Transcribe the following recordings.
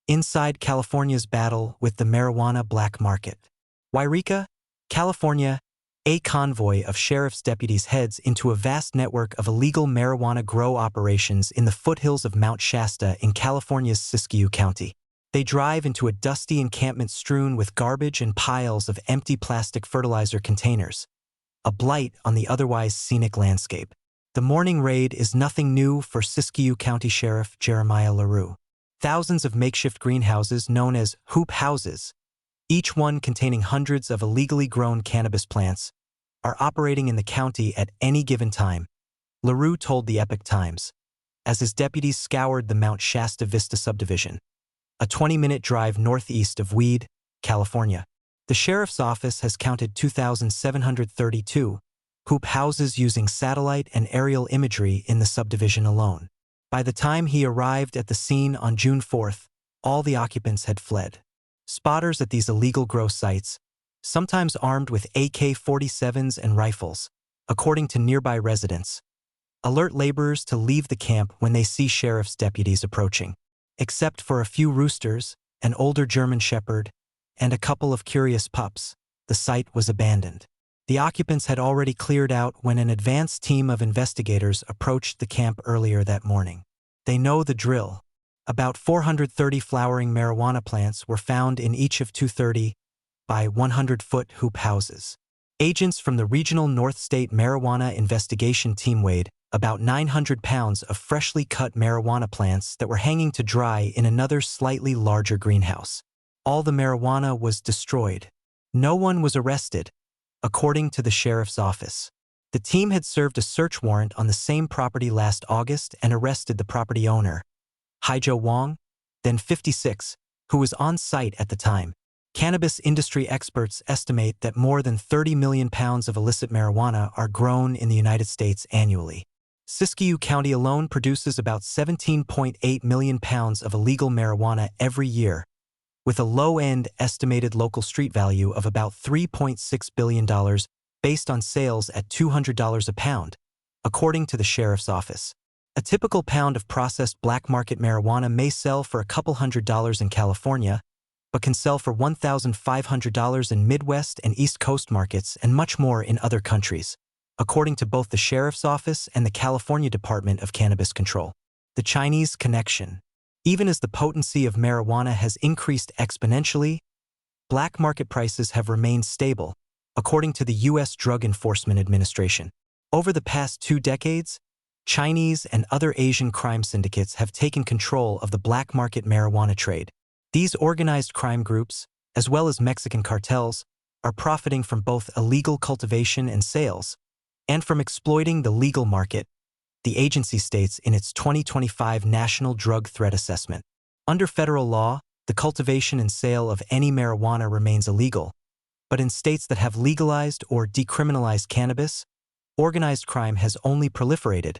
Inside California's battle with the marijuana black market. Yreka, California, a convoy of sheriff's deputies heads into a vast network of illegal marijuana grow operations in the foothills of Mount Shasta in California's Siskiyou County. They drive into a dusty encampment strewn with garbage and piles of empty plastic fertilizer containers, a blight on the otherwise scenic landscape. The morning raid is nothing new for Siskiyou County Sheriff Jeremiah LaRue. Thousands of makeshift greenhouses known as hoop houses, each one containing hundreds of illegally grown cannabis plants, are operating in the county at any given time, LaRue told the Epoch Times, as his deputies scoured the Mount Shasta Vista subdivision, a 20-minute drive northeast of Weed, California. The sheriff's office has counted 2,732 hoop houses using satellite and aerial imagery in the subdivision alone. By the time he arrived at the scene on June 4th, all the occupants had fled. Spotters at these illegal grow sites, sometimes armed with AK-47s and rifles, according to nearby residents, alert laborers to leave the camp when they see sheriff's deputies approaching. Except for a few roosters, an older German shepherd, and a couple of curious pups, the site was abandoned. The occupants had already cleared out when an advance team of investigators approached the camp earlier that morning. They know the drill. About 430 flowering marijuana plants were found in each of 230 by 100-foot hoop houses. Agents from the Regional North State Marijuana Investigation Team weighed about 900 pounds of freshly cut marijuana plants that were hanging to dry in another slightly larger greenhouse. All the marijuana was destroyed. No one was arrested, according to the sheriff's office. The team had served a search warrant on the same property last August and arrested the property owner, Haijo Wang, then 56, who was on site at the time. Cannabis industry experts estimate that more than 30 million pounds of illicit marijuana are grown in the United States annually. Siskiyou County alone produces about 17.8 million pounds of illegal marijuana every year, with a low-end estimated local street value of about $3.6 billion based on sales at $200 a pound, according to the sheriff's office. A typical pound of processed black market marijuana may sell for a couple $100s in California, but can sell for $1,500 in Midwest and East Coast markets and much more in other countries, according to both the sheriff's office and the California Department of Cannabis Control. The Chinese connection. Even as the potency of marijuana has increased exponentially, black market prices have remained stable, according to the U.S. Drug Enforcement Administration. Over the past 2 decades, Chinese and other Asian crime syndicates have taken control of the black market marijuana trade. These organized crime groups, as well as Mexican cartels, are profiting from both illegal cultivation and sales, and from exploiting the legal market, the agency states in its 2025 National Drug Threat Assessment. Under federal law, the cultivation and sale of any marijuana remains illegal, but in states that have legalized or decriminalized cannabis, organized crime has only proliferated,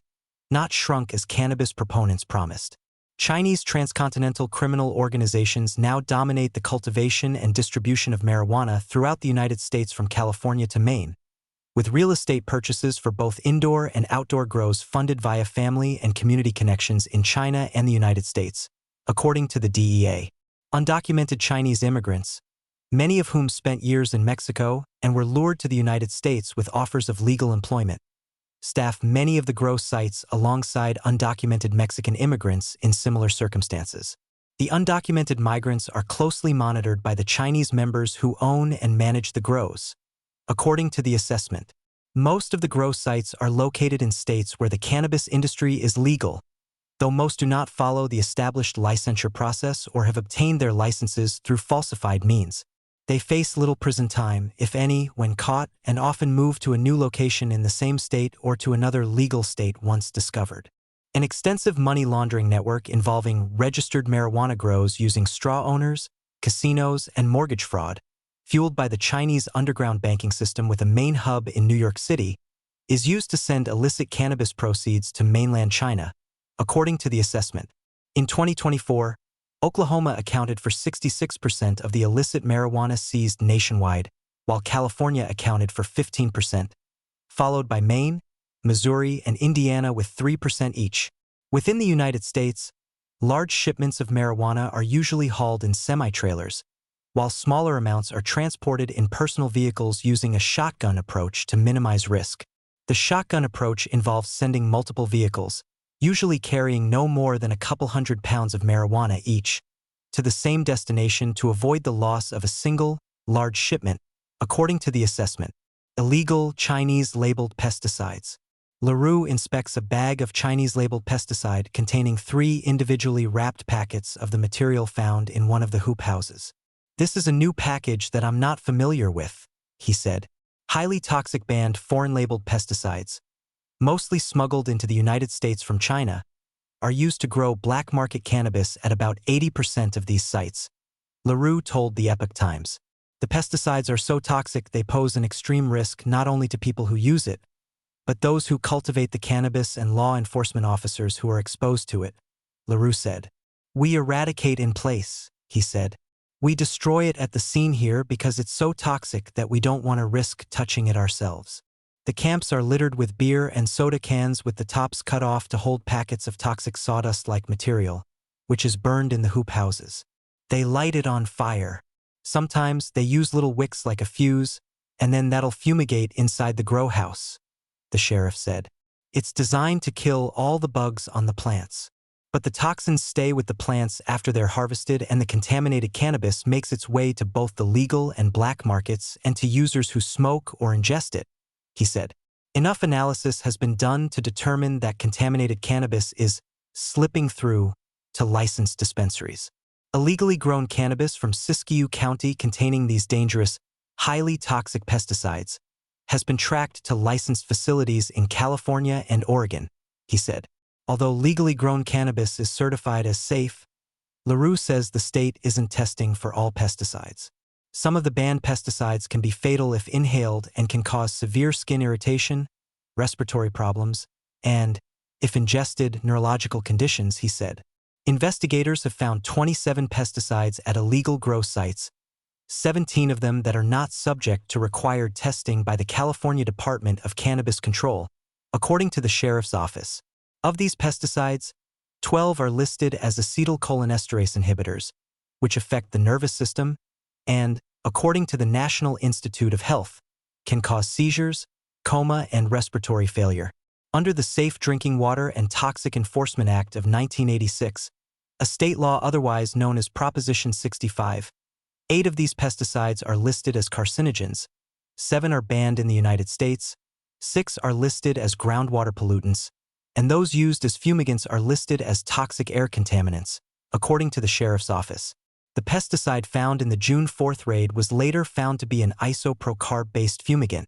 not shrunk as cannabis proponents promised. Chinese transcontinental criminal organizations now dominate the cultivation and distribution of marijuana throughout the United States from California to Maine, with real estate purchases for both indoor and outdoor grows funded via family and community connections in China and the United States, according to the DEA. Undocumented Chinese immigrants, many of whom spent years in Mexico and were lured to the United States with offers of legal employment, staff many of the grow sites alongside undocumented Mexican immigrants in similar circumstances. The undocumented migrants are closely monitored by the Chinese members who own and manage the grows. According to the assessment, most of the grow sites are located in states where the cannabis industry is legal, though most do not follow the established licensure process or have obtained their licenses through falsified means. They face little prison time, if any, when caught, and often move to a new location in the same state or to another legal state once discovered. An extensive money laundering network involving registered marijuana grows using straw owners, casinos, and mortgage fraud, fueled by the Chinese underground banking system with a main hub in New York City, is used to send illicit cannabis proceeds to mainland China, according to the assessment. In 2024, Oklahoma accounted for 66% of the illicit marijuana seized nationwide, while California accounted for 15%, followed by Maine, Missouri, and Indiana with 3% each. Within the United States, Large shipments of marijuana are usually hauled in semi-trailers, while smaller amounts are transported in personal vehicles using a shotgun approach to minimize risk. The shotgun approach involves sending multiple vehicles, usually carrying no more than a couple hundred pounds of marijuana each, to the same destination to avoid the loss of a single, large shipment, according to the assessment. Illegal Chinese-labeled pesticides. LaRue inspects a bag of Chinese-labeled pesticide containing 3 individually wrapped packets of the material found in one of the hoop houses. "This is a new package that I'm not familiar with," he said. Highly toxic banned foreign-labeled pesticides, mostly smuggled into the United States from China, are used to grow black-market cannabis at about 80% of these sites, LaRue told the Epoch Times. The pesticides are so toxic they pose an extreme risk not only to people who use it, but those who cultivate the cannabis and law enforcement officers who are exposed to it, LaRue said. "We eradicate in place," he said. "We destroy it at the scene here because it's so toxic that we don't want to risk touching it ourselves." The camps are littered with beer and soda cans with the tops cut off to hold packets of toxic sawdust-like material, which is burned in the hoop houses. They light it on fire. Sometimes they use little wicks like a fuse, and then that'll fumigate inside the grow house, the sheriff said. "It's designed to kill all the bugs on the plants. But the toxins stay with the plants after they're harvested, and the contaminated cannabis makes its way to both the legal and black markets and to users who smoke or ingest it," he said. "Enough analysis has been done to determine that contaminated cannabis is slipping through to licensed dispensaries. Illegally grown cannabis from Siskiyou County containing these dangerous, highly toxic pesticides has been tracked to licensed facilities in California and Oregon," he said. Although legally grown cannabis is certified as safe, LaRue says the state isn't testing for all pesticides. Some of the banned pesticides can be fatal if inhaled and can cause severe skin irritation, respiratory problems, and, if ingested, neurological conditions, he said. Investigators have found 27 pesticides at illegal grow sites, 17 of them that are not subject to required testing by the California Department of Cannabis Control, according to the sheriff's office. Of these pesticides, 12 are listed as acetylcholinesterase inhibitors, which affect the nervous system and, according to the National Institute of Health, can cause seizures, coma, and respiratory failure. Under the Safe Drinking Water and Toxic Enforcement Act of 1986, a state law otherwise known as Proposition 65, 8 of these pesticides are listed as carcinogens, 7 are banned in the United States, 6 are listed as groundwater pollutants, and those used as fumigants are listed as toxic air contaminants, according to the sheriff's office. The pesticide found in the June 4th raid was later found to be an isoprocarb-based fumigant,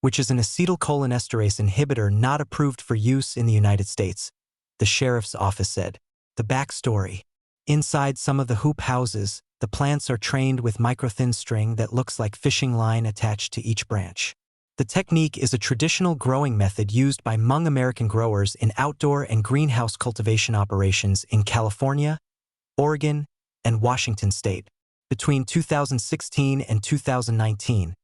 which is an acetylcholinesterase inhibitor not approved for use in the United States, the sheriff's office said. The backstory. Inside some of the hoop houses, the plants are trained with microthin string that looks like fishing line attached to each branch. The technique is a traditional growing method used by Hmong American growers in outdoor and greenhouse cultivation operations in California, Oregon, and Washington state. Between 2016 and 2019,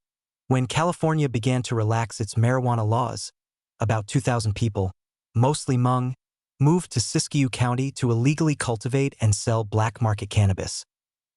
when California began to relax its marijuana laws, about 2,000 people, mostly Hmong, moved to Siskiyou County to illegally cultivate and sell black market cannabis,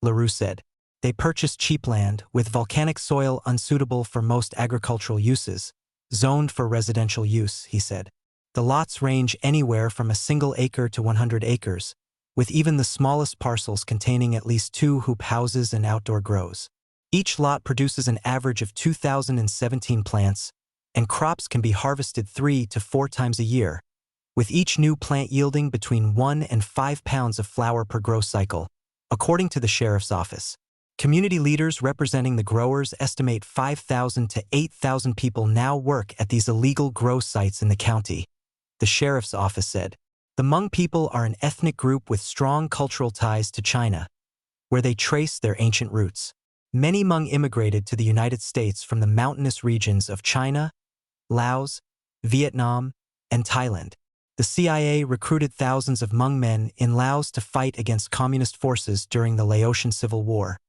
LaRue said. They purchased cheap land with volcanic soil unsuitable for most agricultural uses, zoned for residential use, he said. The lots range anywhere from a single acre to 100 acres, with even the smallest parcels containing at least 2 hoop houses and outdoor grows. Each lot produces an average of 2,017 plants, and crops can be harvested 3 to 4 times a year, with each new plant yielding between 1 and 5 pounds of flower per grow cycle, according to the sheriff's office. Community leaders representing the growers estimate 5,000 to 8,000 people now work at these illegal grow sites in the county, the sheriff's office said. The Hmong people are an ethnic group with strong cultural ties to China, where they trace their ancient roots. Many Hmong immigrated to the United States from the mountainous regions of China, Laos, Vietnam, and Thailand. The CIA recruited thousands of Hmong men in Laos to fight against communist forces during the Laotian Civil War,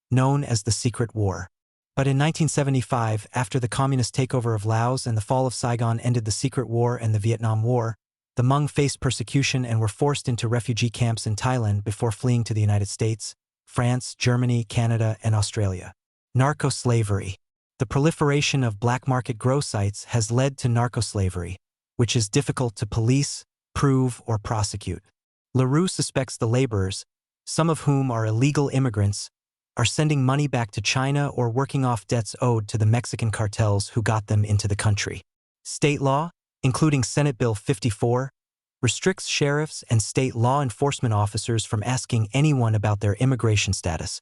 known as the Secret War. But in 1975, after the communist takeover of Laos and the fall of Saigon ended the Secret War and the Vietnam War, The Hmong faced persecution and were forced into refugee camps in Thailand before fleeing to the United States, France, Germany, Canada, and Australia. Narco-slavery. The proliferation of black market grow sites has led to narco-slavery, which is difficult to police, prove, or prosecute. LaRue suspects the laborers, some of whom are illegal immigrants, are sending money back to China or working off debts owed to the Mexican cartels who got them into the country. State law, including Senate Bill 54, restricts sheriffs and state law enforcement officers from asking anyone about their immigration status,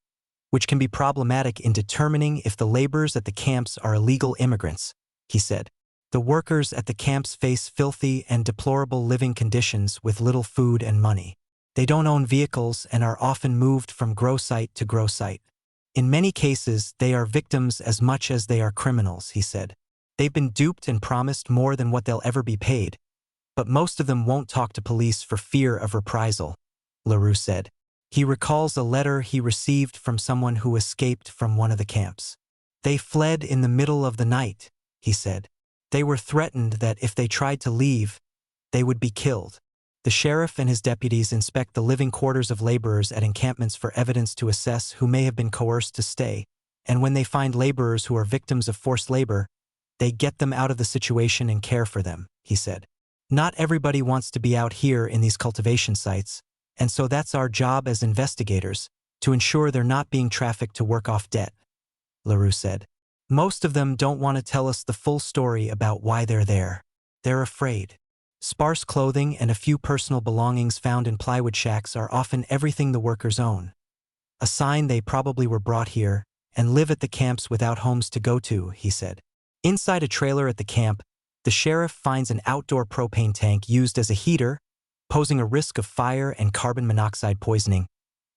which can be problematic in determining if the laborers at the camps are illegal immigrants, he said. The workers at the camps face filthy and deplorable living conditions with little food and money. They don't own vehicles and are often moved from grow site to grow site. In many cases, they are victims as much as they are criminals, he said. They've been duped and promised more than what they'll ever be paid, but most of them won't talk to police for fear of reprisal, LaRue said. He recalls a letter he received from someone who escaped from one of the camps. They fled in the middle of the night, he said. They were threatened that if they tried to leave, they would be killed. The sheriff and his deputies inspect the living quarters of laborers at encampments for evidence to assess who may have been coerced to stay, and when they find laborers who are victims of forced labor, they get them out of the situation and care for them, he said. Not everybody wants to be out here in these cultivation sites, and so that's our job as investigators, to ensure they're not being trafficked to work off debt, LaRue said. Most of them don't want to tell us the full story about why they're there. They're afraid. Sparse clothing and a few personal belongings found in plywood shacks are often everything the workers own. A sign they probably were brought here and live at the camps without homes to go to, he said. Inside a trailer at the camp, the sheriff finds an outdoor propane tank used as a heater, posing a risk of fire and carbon monoxide poisoning,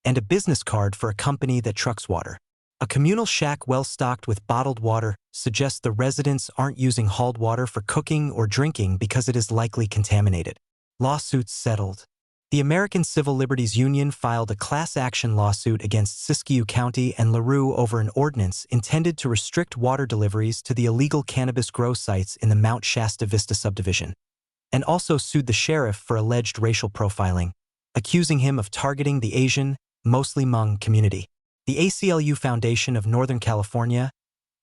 and a business card for a company that trucks water. A communal shack well-stocked with bottled water suggests the residents aren't using hauled water for cooking or drinking because it is likely contaminated. Lawsuits settled. The American Civil Liberties Union filed a class action lawsuit against Siskiyou County and LaRue over an ordinance intended to restrict water deliveries to the illegal cannabis grow sites in the Mount Shasta Vista subdivision, and also sued the sheriff for alleged racial profiling, accusing him of targeting the Asian, mostly Hmong community. The ACLU Foundation of Northern California,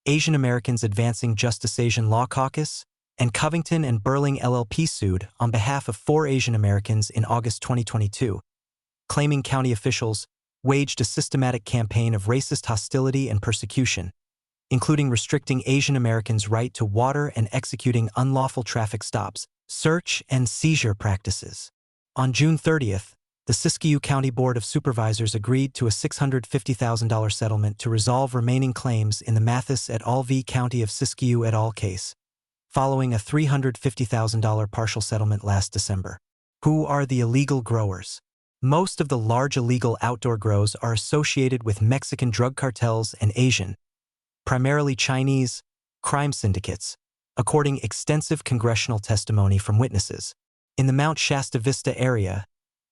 Asian Americans Advancing Justice Asian Law Caucus, and Covington and Burling LLP sued on behalf of 4 Asian Americans in August 2022, claiming county officials waged a systematic campaign of racist hostility and persecution, including restricting Asian Americans' right to water and executing unlawful traffic stops, search and seizure practices. On June 30th, the Siskiyou County Board of Supervisors agreed to a $650,000 settlement to resolve remaining claims in the Mathis et al. V. County of Siskiyou et al. Case, following a $350,000 partial settlement last December. Who are the illegal growers? Most of the large illegal outdoor grows are associated with Mexican drug cartels and Asian, primarily Chinese, crime syndicates, according to extensive congressional testimony from witnesses. In the Mount Shasta Vista area,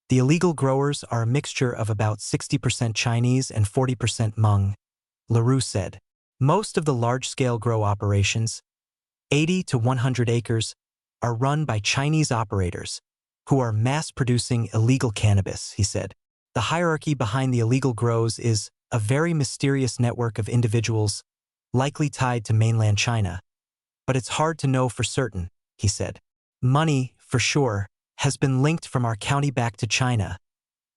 the illegal growers are a mixture of about 60% Chinese and 40% Hmong, LaRue said. Most of the large-scale grow operations, 80 to 100 acres, are run by Chinese operators who are mass-producing illegal cannabis, he said. The hierarchy behind the illegal grows is a very mysterious network of individuals likely tied to mainland China, but it's hard to know for certain, he said. Money, for sure, has been linked from our county back to China,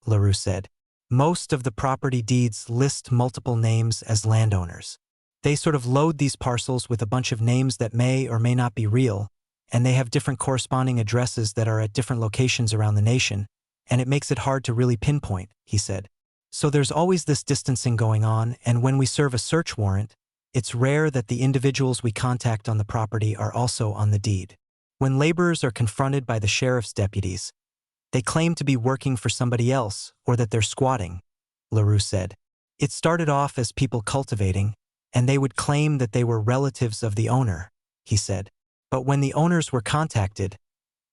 LaRue said. Most of the property deeds list multiple names as landowners. They sort of load these parcels with a bunch of names that may or may not be real, and they have different corresponding addresses that are at different locations around the nation, and it makes it hard to really pinpoint, he said. So there's always this distancing going on, and when we serve a search warrant, it's rare that the individuals we contact on the property are also on the deed. When laborers are confronted by the sheriff's deputies, they claim to be working for somebody else or that they're squatting, LaRue said. It started off as people cultivating, and they would claim that they were relatives of the owner, he said. But when the owners were contacted,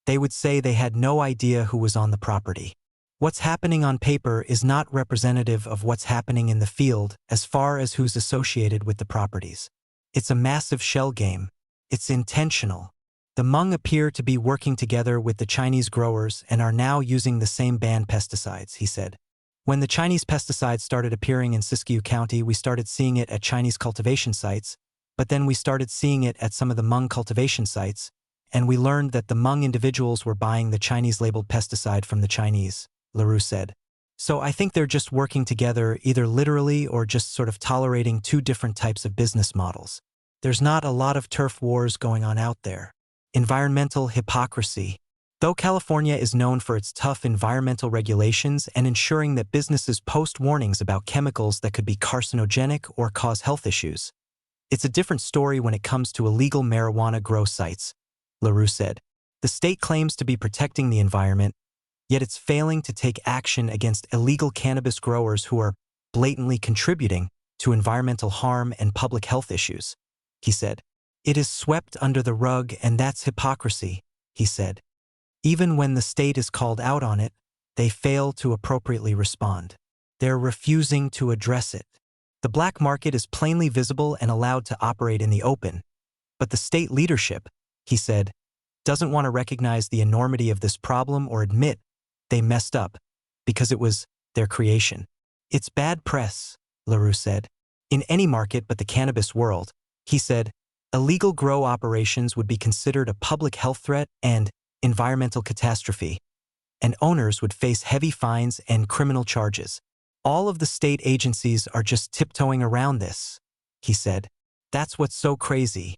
they would say they had no idea who was on the property. What's happening on paper is not representative of what's happening in the field as far as who's associated with the properties. It's a massive shell game. It's intentional, The Hmong appear to be working together with the Chinese growers and are now using the same banned pesticides, he said. When the Chinese pesticides started appearing in Siskiyou County, we started seeing it at Chinese cultivation sites, but then we started seeing it at some of the Hmong cultivation sites, and we learned that the Hmong individuals were buying the Chinese-labeled pesticide from the Chinese, LaRue said. So I think they're just working together, either literally or just sort of tolerating two different types of business models. There's not a lot of turf wars going on out there. Environmental hypocrisy. Though California is known for its tough environmental regulations and ensuring that businesses post warnings about chemicals that could be carcinogenic or cause health issues, it's a different story when it comes to illegal marijuana grow sites, LaRue said. The state claims to be protecting the environment, yet it's failing to take action against illegal cannabis growers who are blatantly contributing to environmental harm and public health issues, he said. It is swept under the rug, and that's hypocrisy, he said. Even when the state is called out on it, they fail to appropriately respond. They're refusing to address it. The black market is plainly visible and allowed to operate in the open, but the state leadership, he said, doesn't want to recognize the enormity of this problem or admit they messed up because it was their creation. It's bad press, LaRue said. In any market but the cannabis world, he said, illegal grow operations would be considered a public health threat and environmental catastrophe, and owners would face heavy fines and criminal charges. All of the state agencies are just tiptoeing around this, he said. That's what's so crazy.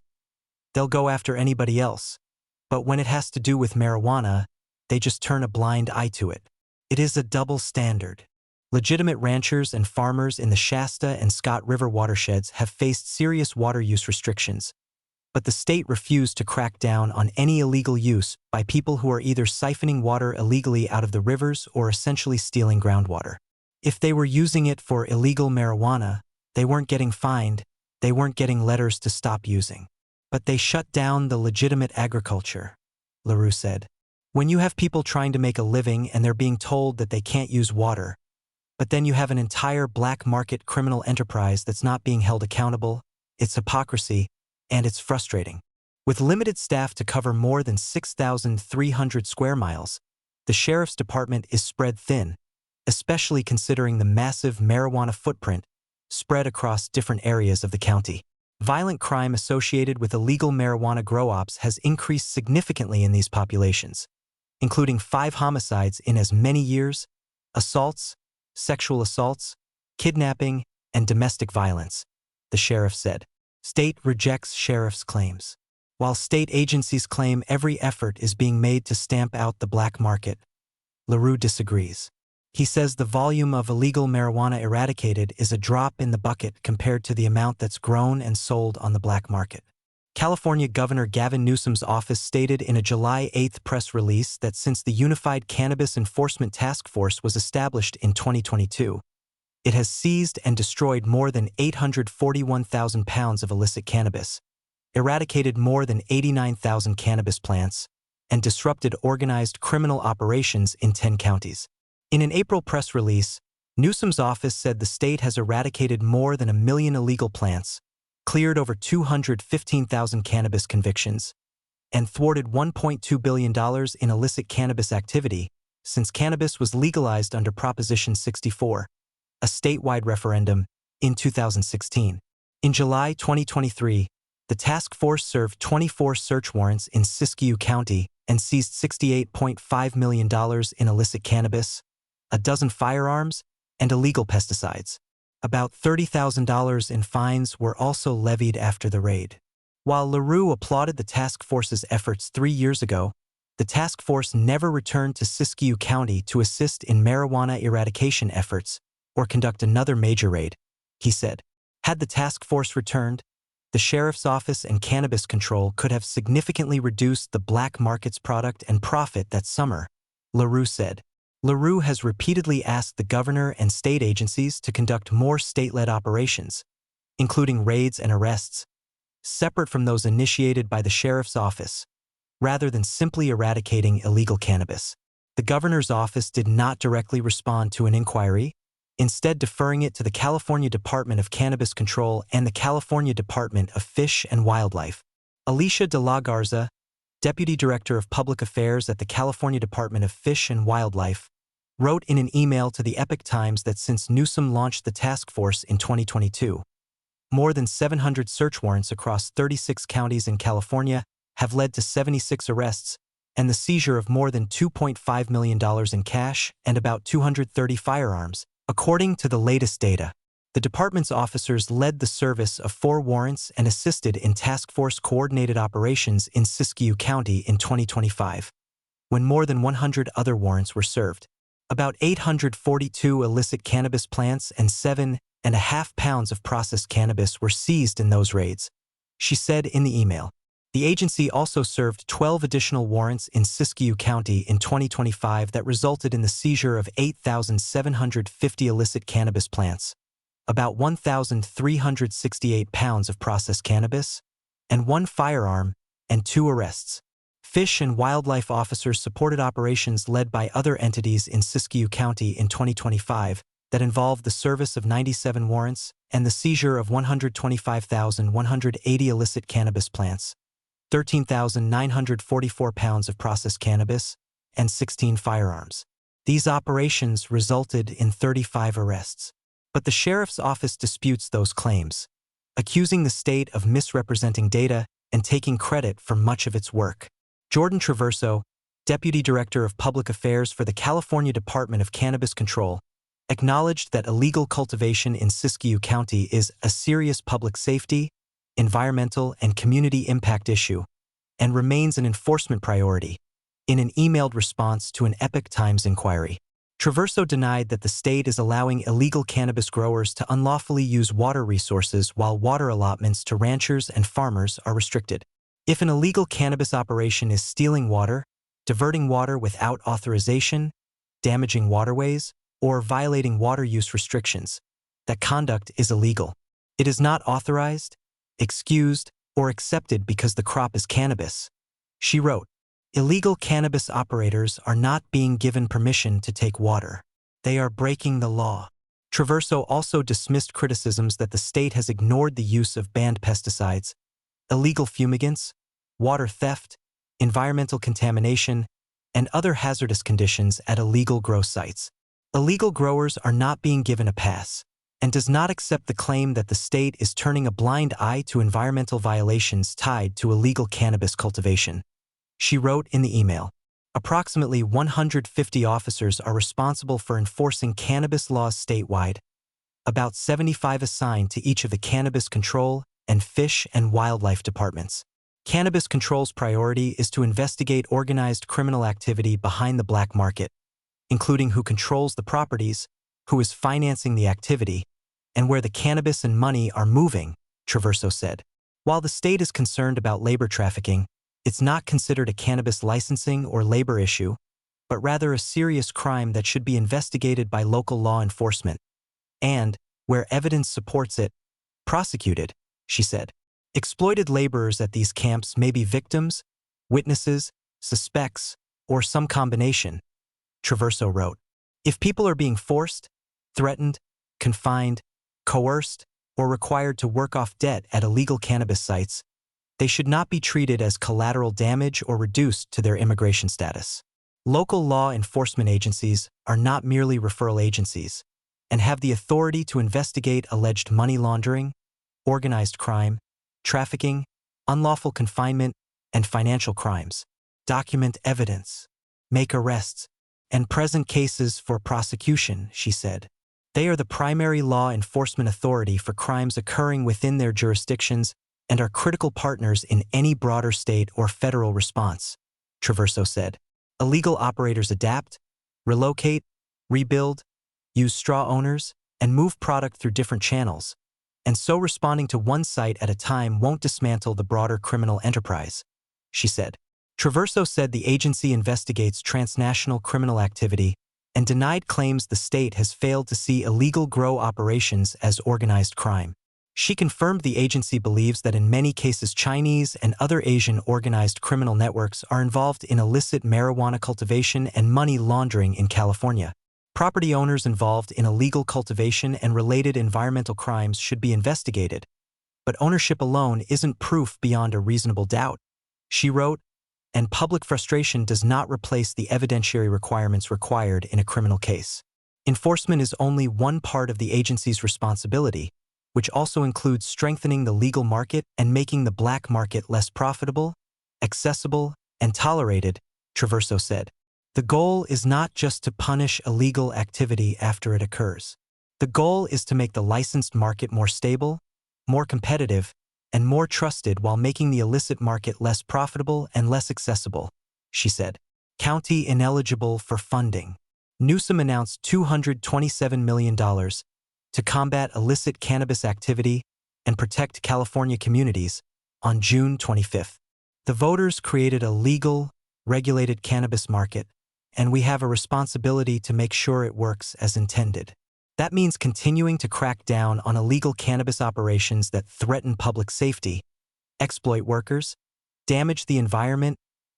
They'll go after anybody else, but when it has to do with marijuana, they just turn a blind eye to it. It is a double standard. Legitimate ranchers and farmers in the Shasta and Scott River watersheds have faced serious water use restrictions, but the state refused to crack down on any illegal use by people who are either siphoning water illegally out of the rivers or essentially stealing groundwater. If they were using it for illegal marijuana, they weren't getting fined, they weren't getting letters to stop using. But they shut down the legitimate agriculture, LaRue said. When you have people trying to make a living and they're being told that they can't use water, but then you have an entire black market criminal enterprise that's not being held accountable, it's hypocrisy, and it's frustrating. With limited staff to cover more than 6,300 square miles, the sheriff's department is spread thin, especially considering the massive marijuana footprint spread across different areas of the county. Violent crime associated with illegal marijuana grow ops has increased significantly in these populations, including 5 homicides in as many years, assaults, sexual assaults, kidnapping, and domestic violence, the sheriff said. State rejects sheriff's claims. While state agencies claim every effort is being made to stamp out the black market, LaRue disagrees. He says the volume of illegal marijuana eradicated is a drop in the bucket compared to the amount that's grown and sold on the black market. California Governor Gavin Newsom's office stated in a July 8 press release that since the Unified Cannabis Enforcement Task Force was established in 2022, it has seized and destroyed more than 841,000 pounds of illicit cannabis, eradicated more than 89,000 cannabis plants, and disrupted organized criminal operations in 10 counties. In an April press release, Newsom's office said the state has eradicated more than 1 million illegal plants, cleared over 215,000 cannabis convictions, and thwarted $1.2 billion in illicit cannabis activity since cannabis was legalized under Proposition 64, a statewide referendum, in 2016. In July 2023, the task force served 24 search warrants in Siskiyou County and seized $68.5 million in illicit cannabis, a dozen firearms, and illegal pesticides. About $30,000 in fines were also levied after the raid. While LaRue applauded the task force's efforts 3 years ago, the task force never returned to Siskiyou County to assist in marijuana eradication efforts or conduct another major raid, he said. Had the task force returned, the sheriff's office and cannabis control could have significantly reduced the black market's product and profit that summer, LaRue said. LaRue has repeatedly asked the governor and state agencies to conduct more state-led operations, including raids and arrests, separate from those initiated by the sheriff's office, rather than simply eradicating illegal cannabis. The governor's office did not directly respond to an inquiry, instead deferring it to the California Department of Cannabis Control and the California Department of Fish and Wildlife. Alicia de la Garza, Deputy Director of Public Affairs at the California Department of Fish and Wildlife, wrote in an email to the Epoch Times that since Newsom launched the task force in 2022, more than 700 search warrants across 36 counties in California have led to 76 arrests and the seizure of more than $2.5 million in cash and about 230 firearms. According to the latest data, the department's officers led the service of 4 warrants and assisted in task force coordinated operations in Siskiyou County in 2025, when more than 100 other warrants were served. About 842 illicit cannabis plants and 7.5 pounds of processed cannabis were seized in those raids, she said in the email. The agency also served 12 additional warrants in Siskiyou County in 2025 that resulted in the seizure of 8,750 illicit cannabis plants, about 1,368 pounds of processed cannabis, and 1 firearm, and 2 arrests. Fish and wildlife officers supported operations led by other entities in Siskiyou County in 2025 that involved the service of 97 warrants and the seizure of 125,180 illicit cannabis plants, 13,944 pounds of processed cannabis, and 16 firearms. These operations resulted in 35 arrests. But the sheriff's office disputes those claims, accusing the state of misrepresenting data and taking credit for much of its work. Jordan Traverso, Deputy Director of Public Affairs for the California Department of Cannabis Control, acknowledged that illegal cultivation in Siskiyou County is a serious public safety, environmental, and community impact issue, and remains an enforcement priority. In an emailed response to an Epoch Times inquiry, Traverso denied that the state is allowing illegal cannabis growers to unlawfully use water resources while water allotments to ranchers and farmers are restricted. If an illegal cannabis operation is stealing water, diverting water without authorization, damaging waterways, or violating water use restrictions, that conduct is illegal. It is not authorized, excused, or accepted because the crop is cannabis. She wrote, "Illegal cannabis operators are not being given permission to take water. They are breaking the law." Traverso also dismissed criticisms that the state has ignored the use of banned pesticides, illegal fumigants, water theft, environmental contamination, and other hazardous conditions at illegal grow sites. Illegal growers are not being given a pass, and does not accept the claim that the state is turning a blind eye to environmental violations tied to illegal cannabis cultivation. She wrote in the email, approximately 150 officers are responsible for enforcing cannabis laws statewide, about 75 assigned to each of the Cannabis Control and Fish and Wildlife departments. Cannabis Control's priority is to investigate organized criminal activity behind the black market, including who controls the properties, who is financing the activity, and where the cannabis and money are moving, Traverso said. While the state is concerned about labor trafficking, it's not considered a cannabis licensing or labor issue, but rather a serious crime that should be investigated by local law enforcement, and, where evidence supports it, prosecuted, she said. Exploited laborers at these camps may be victims, witnesses, suspects, or some combination, Traverso wrote. If people are being forced, threatened, confined, coerced, or required to work off debt at illegal cannabis sites, they should not be treated as collateral damage or reduced to their immigration status. Local law enforcement agencies are not merely referral agencies and have the authority to investigate alleged money laundering, organized crime, trafficking, unlawful confinement, and financial crimes, document evidence, make arrests, and present cases for prosecution, she said. They are the primary law enforcement authority for crimes occurring within their jurisdictions and are critical partners in any broader state or federal response, Traverso said. Illegal operators adapt, relocate, rebuild, use straw owners, and move product through different channels, and so responding to one site at a time won't dismantle the broader criminal enterprise, she said. Traverso said the agency investigates transnational criminal activity and denied claims the state has failed to see illegal grow operations as organized crime. She confirmed the agency believes that in many cases Chinese and other Asian organized criminal networks are involved in illicit marijuana cultivation and money laundering in California. Property owners involved in illegal cultivation and related environmental crimes should be investigated, but ownership alone isn't proof beyond a reasonable doubt, she wrote, and public frustration does not replace the evidentiary requirements required in a criminal case. Enforcement is only one part of the agency's responsibility, which also includes strengthening the legal market and making the black market less profitable, accessible, and tolerated, Traverso said. The goal is not just to punish illegal activity after it occurs. The goal is to make the licensed market more stable, more competitive, and more trusted while making the illicit market less profitable and less accessible, she said. County ineligible for funding. Newsom announced $227 million to combat illicit cannabis activity and protect California communities on June 25. The voters created a legal, regulated cannabis market, and we have a responsibility to make sure it works as intended. That means continuing to crack down on illegal cannabis operations that threaten public safety, exploit workers, damage the environment,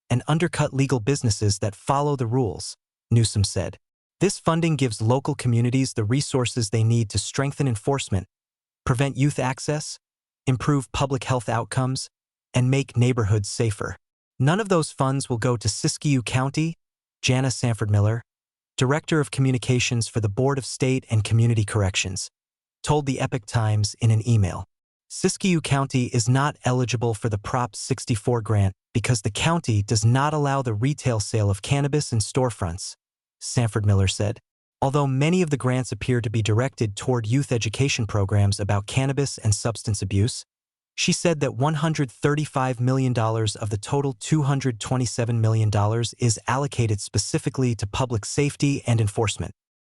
and undercut legal businesses that follow the rules, Newsom said. This funding gives local communities the resources they need to strengthen enforcement, prevent youth access, improve public health outcomes, and make neighborhoods safer. None of those funds will go to Siskiyou County, Jana Sanford Miller, Director of Communications for the Board of State and Community Corrections, told the Epoch Times in an email. Siskiyou County is not eligible for the Prop 64 grant because the county does not allow the retail sale of cannabis in storefronts, Sanford Miller said. Although many of the grants appear to be directed toward youth education programs about cannabis and substance abuse, she said that $135 million of the total $227 million is allocated specifically to public safety and enforcement.